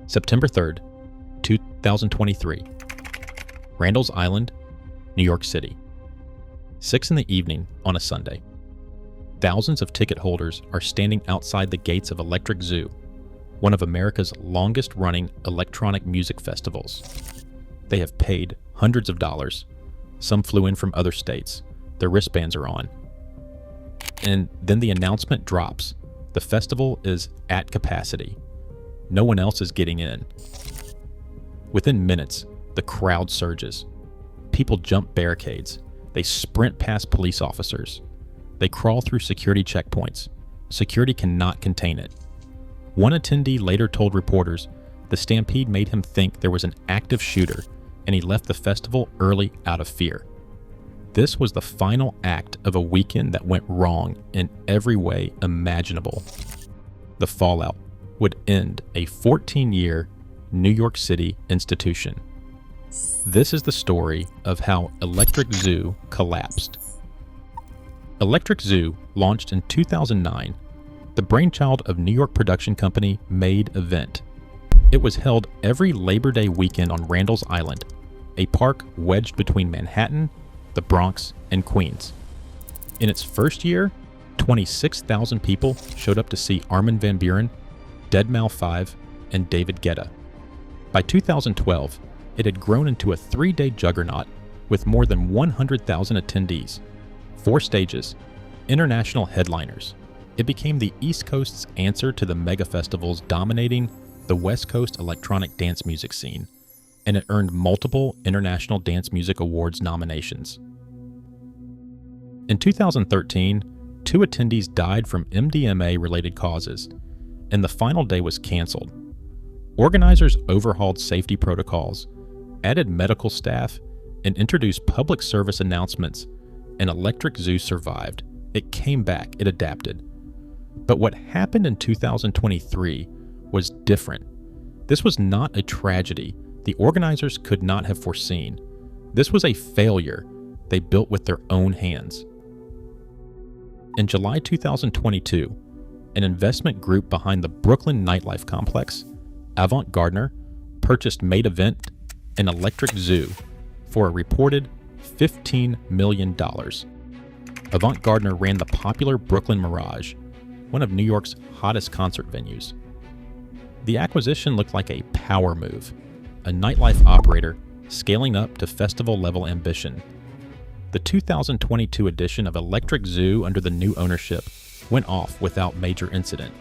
September 3rd, 2023. Randalls Island, New York City. 6 in the evening on a Sunday. Thousands of ticket holders are standing outside the gates of Electric Zoo, one of America's longest-running electronic music festivals. They have paid hundreds of dollars. Some flew in from other states. Their wristbands are on. And then the announcement drops. The festival is at capacity. No one else is getting in. Within minutes, the crowd surges. People jump barricades. They sprint past police officers. They crawl through security checkpoints. Security cannot contain it. One attendee later told reporters the stampede made him think there was an active shooter, and he left the festival early out of fear. This was the final act of a weekend that went wrong in every way imaginable. The fallout would end a 14-year New York City institution. This is the story of how Electric Zoo collapsed. Electric Zoo launched in 2009, the brainchild of New York production company Made Avant. It was held every Labor Day weekend on Randalls Island, a park wedged between Manhattan, the Bronx, and Queens. In its first year, 26,000 people showed up to see Armin van Buuren, deadmau5, and David Guetta. By 2012, it had grown into a 3-day juggernaut with more than 100,000 attendees, 4 stages, international headliners. It became the East Coast's answer to the mega festivals dominating the West Coast electronic dance music scene, and it earned multiple International Dance Music Awards nominations. In 2013, 2 attendees died from MDMA-related causes, and the final day was canceled. Organizers overhauled safety protocols, added medical staff, and introduced public service announcements, and Electric Zoo survived. It came back, it adapted. But what happened in 2023 was different. This was not a tragedy the organizers could not have foreseen. This was a failure they built with their own hands. In July 2022, an investment group behind the Brooklyn nightlife complex, Avant Gardner, purchased Made Avant and Electric Zoo for a reported $15 million. Avant Gardner ran the popular Brooklyn Mirage, one of New York's hottest concert venues. The acquisition looked like a power move, a nightlife operator scaling up to festival-level ambition. The 2022 edition of Electric Zoo under the new ownership went off without major incident.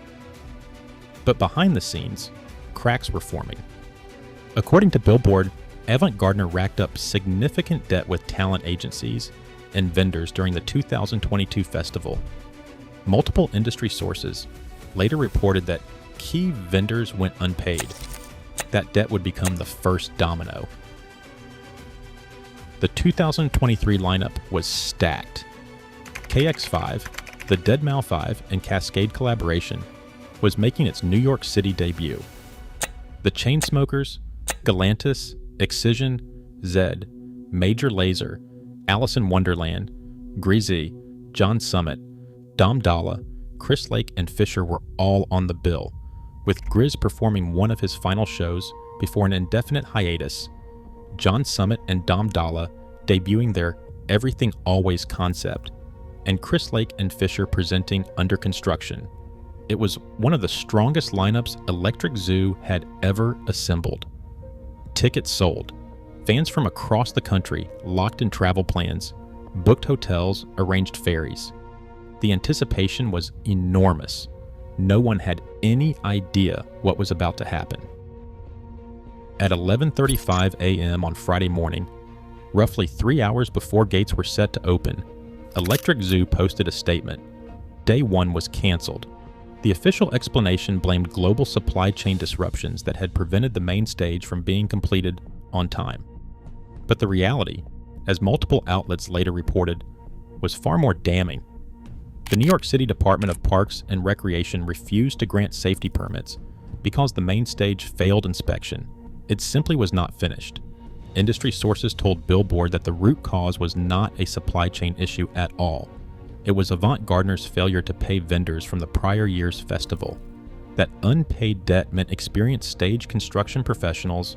But behind the scenes, cracks were forming. According to Billboard, Avant Gardner racked up significant debt with talent agencies and vendors during the 2022 festival. Multiple industry sources later reported that key vendors went unpaid. That debt would become the first domino. The 2023 lineup was stacked. KX5, the deadmau5 and Cascade collaboration, was making its New York City debut. The Chainsmokers, Galantis, Excision, Zed, Major Lazer, Alice in Wonderland, Greasy, John Summit, Dom Dolla, Chris Lake, and Fisher were all on the bill, with Grizz performing one of his final shows before an indefinite hiatus. John Summit and Dom Dolla debuting their Everything Always concept, and Chris Lake and Fisher presenting Under Construction. It was one of the strongest lineups Electric Zoo had ever assembled. Tickets sold. Fans from across the country locked in travel plans, booked hotels, arranged ferries. The anticipation was enormous. No one had any idea what was about to happen. At 11:35 a.m. on Friday morning, roughly 3 hours before gates were set to open, Electric Zoo posted a statement. Day 1 was canceled. The official explanation blamed global supply chain disruptions that had prevented the main stage from being completed on time. But the reality, as multiple outlets later reported, was far more damning. The New York City Department of Parks and Recreation refused to grant safety permits because the main stage failed inspection. It simply was not finished. Industry sources told Billboard that the root cause was not a supply chain issue at all. It was Avant Gardner's failure to pay vendors from the prior year's festival. that unpaid debt meant experienced stage construction professionals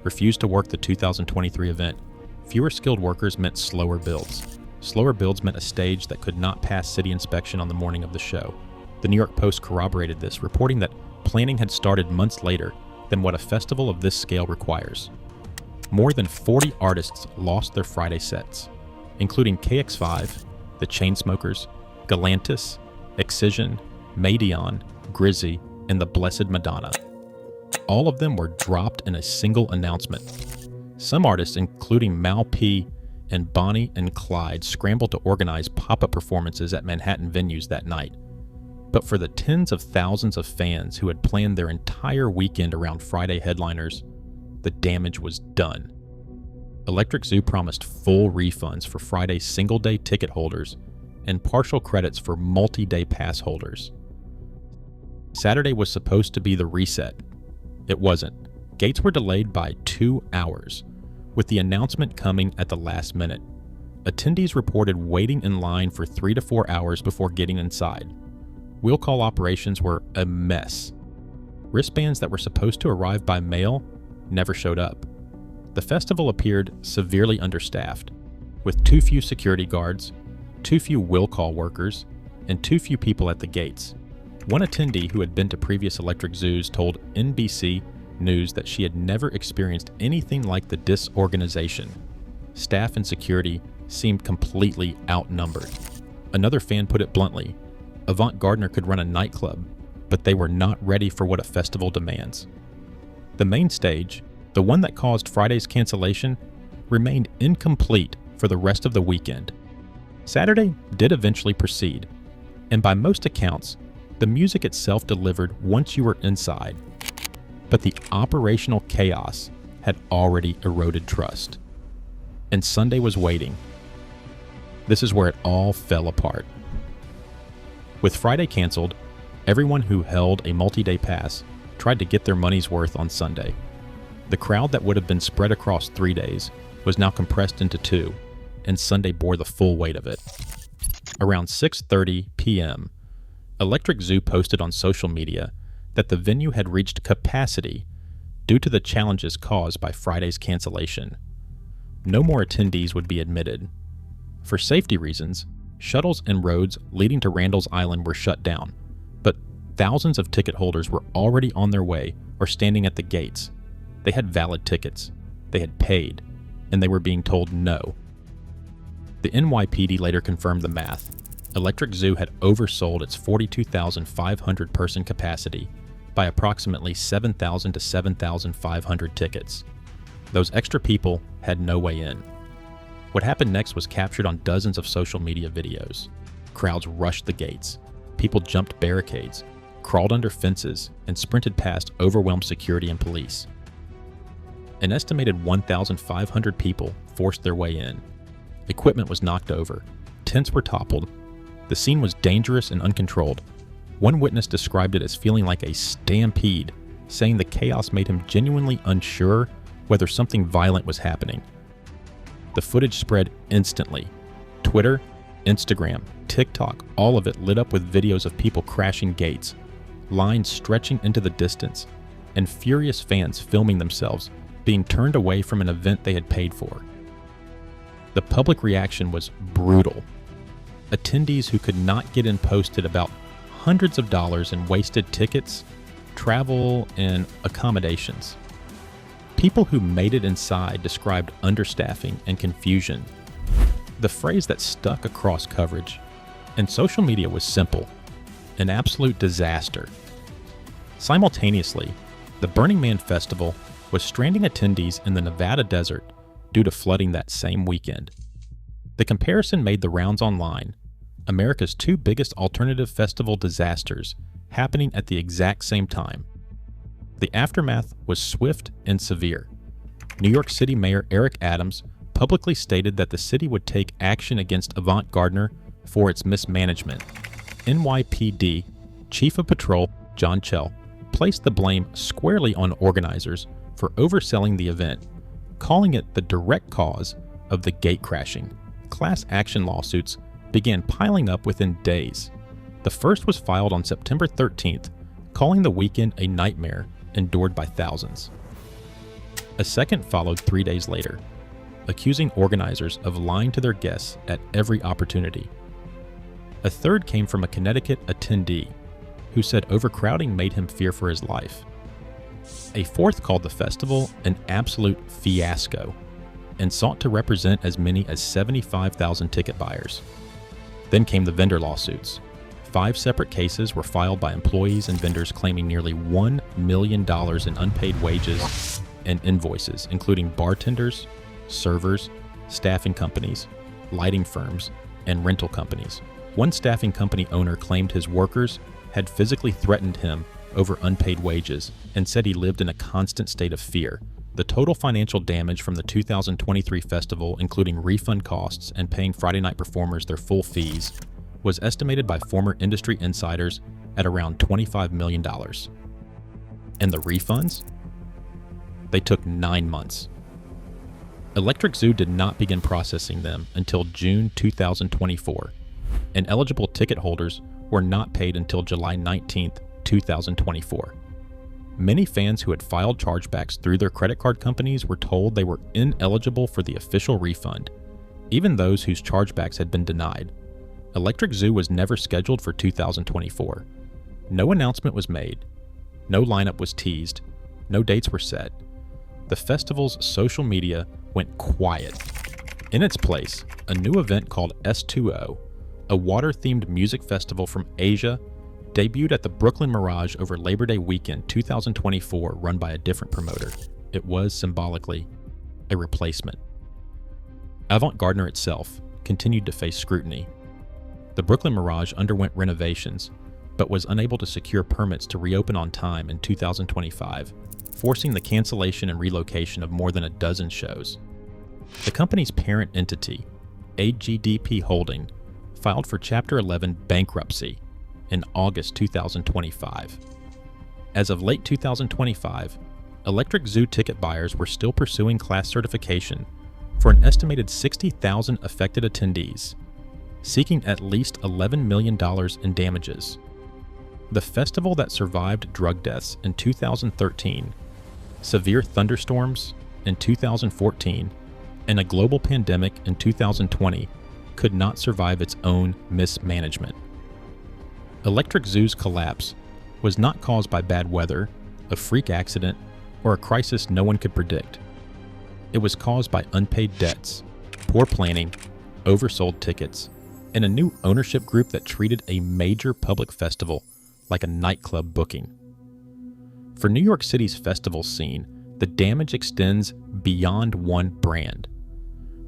refused to work the 2023 event. Fewer skilled workers meant slower builds. Slower builds meant a stage that could not pass city inspection on the morning of the show. The New York Post corroborated this, reporting that planning had started months later than what a festival of this scale requires. More than 40 artists lost their Friday sets, including KX5, The Chainsmokers, Galantis, Excision, Madeon, Grizzy, and the Blessed Madonna. All of them were dropped in a single announcement. Some artists, including Mal P and Bonnie and Clyde, scrambled to organize pop-up performances at Manhattan venues that night. But for the tens of thousands of fans who had planned their entire weekend around Friday headliners, the damage was done. Electric Zoo promised full refunds for Friday's single-day ticket holders and partial credits for multi-day pass holders. Saturday was supposed to be the reset. It wasn't. Gates were delayed by 2 hours, with the announcement coming at the last minute. Attendees reported waiting in line for 3 to 4 hours before getting inside. Wheel call operations were a mess. Wristbands that were supposed to arrive by mail never showed up. The festival appeared severely understaffed, with too few security guards, too few will call workers, and too few people at the gates. One attendee who had been to previous Electric Zoos told NBC News that she had never experienced anything like the disorganization. Staff and security seemed completely outnumbered. Another fan put it bluntly, Avant Gardner could run a nightclub, but they were not ready for what a festival demands. The main stage, the one that caused Friday's cancellation, remained incomplete for the rest of the weekend. Saturday did eventually proceed, and by most accounts, the music itself delivered once you were inside. But the operational chaos had already eroded trust. And Sunday was waiting. This is where it all fell apart. With Friday canceled, everyone who held a multi-day pass tried to get their money's worth on Sunday. The crowd that would have been spread across 3 days was now compressed into 2, and Sunday bore the full weight of it. Around 6:30 p.m., Electric Zoo posted on social media that the venue had reached capacity due to the challenges caused by Friday's cancellation. No more attendees would be admitted. For safety reasons, shuttles and roads leading to Randalls Island were shut down, but thousands of ticket holders were already on their way or standing at the gates. They had valid tickets, they had paid, and they were being told no. The NYPD later confirmed the math. Electric Zoo had oversold its 42,500 person capacity by approximately 7,000 to 7,500 tickets. Those extra people had no way in. What happened next was captured on dozens of social media videos. Crowds rushed the gates. People jumped barricades, crawled under fences, and sprinted past overwhelmed security and police. An estimated 1,500 people forced their way in. Equipment was knocked over. Tents were toppled. The scene was dangerous and uncontrolled. One witness described it as feeling like a stampede, saying the chaos made him genuinely unsure whether something violent was happening. The footage spread instantly. Twitter, Instagram, TikTok, all of it lit up with videos of people crashing gates, lines stretching into the distance, and furious fans filming themselves being turned away from an event they had paid for. The public reaction was brutal. Attendees who could not get in posted about hundreds of dollars in wasted tickets, travel, and accommodations. People who made it inside described understaffing and confusion. The phrase that stuck across coverage and social media was simple: an absolute disaster. Simultaneously, the Burning Man Festival was stranding attendees in the Nevada desert due to flooding that same weekend. The comparison made the rounds online, America's two biggest alternative festival disasters happening at the exact same time. The aftermath was swift and severe. New York City Mayor Eric Adams publicly stated that the city would take action against Avant Gardner for its mismanagement. NYPD Chief of Patrol John Chell placed the blame squarely on organizers for overselling the event, calling it the direct cause of the gate crashing. Class action lawsuits began piling up within days. The first was filed on September 13th, calling the weekend a nightmare endured by thousands. A second followed 3 days later, accusing organizers of lying to their guests at every opportunity. A third came from a Connecticut attendee who said overcrowding made him fear for his life. A fourth called the festival an absolute fiasco and sought to represent as many as 75,000 ticket buyers. Then came the vendor lawsuits. 5 separate cases were filed by employees and vendors claiming nearly $1 million in unpaid wages and invoices, including bartenders, servers, staffing companies, lighting firms, and rental companies. One staffing company owner claimed his workers had physically threatened him over unpaid wages and said he lived in a constant state of fear. The total financial damage from the 2023 festival, including refund costs and paying Friday night performers their full fees, was estimated by former industry insiders at around $25 million. And the refunds? They took 9 months. Electric Zoo did not begin processing them until June 2024, and eligible ticket holders were not paid until July 19, 2024. Many fans who had filed chargebacks through their credit card companies were told they were ineligible for the official refund, even those whose chargebacks had been denied. Electric Zoo was never scheduled for 2024. No announcement was made, no lineup was teased, no dates were set. The festival's social media went quiet. In its place, a new event called S2O, a water-themed music festival from Asia, debuted at the Brooklyn Mirage over Labor Day weekend 2024, run by a different promoter. It was symbolically a replacement. Avant Gardner itself continued to face scrutiny. The Brooklyn Mirage underwent renovations, but was unable to secure permits to reopen on time in 2025, forcing the cancellation and relocation of more than a dozen shows. The company's parent entity, AGDP Holding, filed for Chapter 11 bankruptcy in August 2025. As of late 2025, Electric Zoo ticket buyers were still pursuing class certification for an estimated 60,000 affected attendees, seeking at least $11 million in damages. The festival that survived drug deaths in 2013, severe thunderstorms in 2014, and a global pandemic in 2020 could not survive its own mismanagement. Electric Zoo's collapse was not caused by bad weather, a freak accident, or a crisis no one could predict. It was caused by unpaid debts, poor planning, oversold tickets, and a new ownership group that treated a major public festival like a nightclub booking. For New York City's festival scene, the damage extends beyond one brand.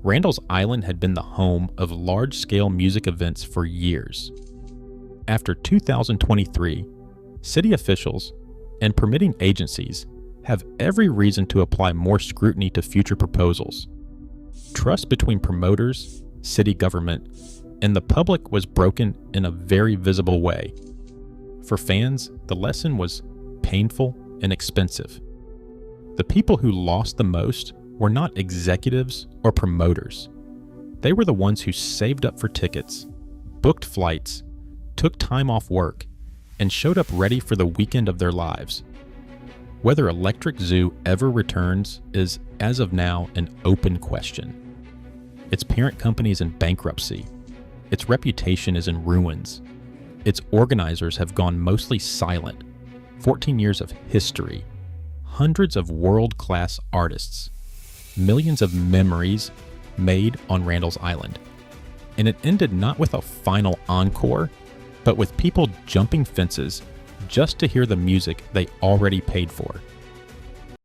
Randalls Island had been the home of large-scale music events for years. After 2023, city officials and permitting agencies have every reason to apply more scrutiny to future proposals. Trust between promoters, city government, and the public was broken in a very visible way. For fans, the lesson was painful and expensive. The people who lost the most were not executives or promoters. They were the ones who saved up for tickets, booked flights, took time off work, and showed up ready for the weekend of their lives. Whether Electric Zoo ever returns is, as of now, an open question. Its parent company is in bankruptcy. Its reputation is in ruins. Its organizers have gone mostly silent. 14 years of history, hundreds of world-class artists, millions of memories made on Randalls Island. And it ended not with a final encore, but with people jumping fences just to hear the music they already paid for.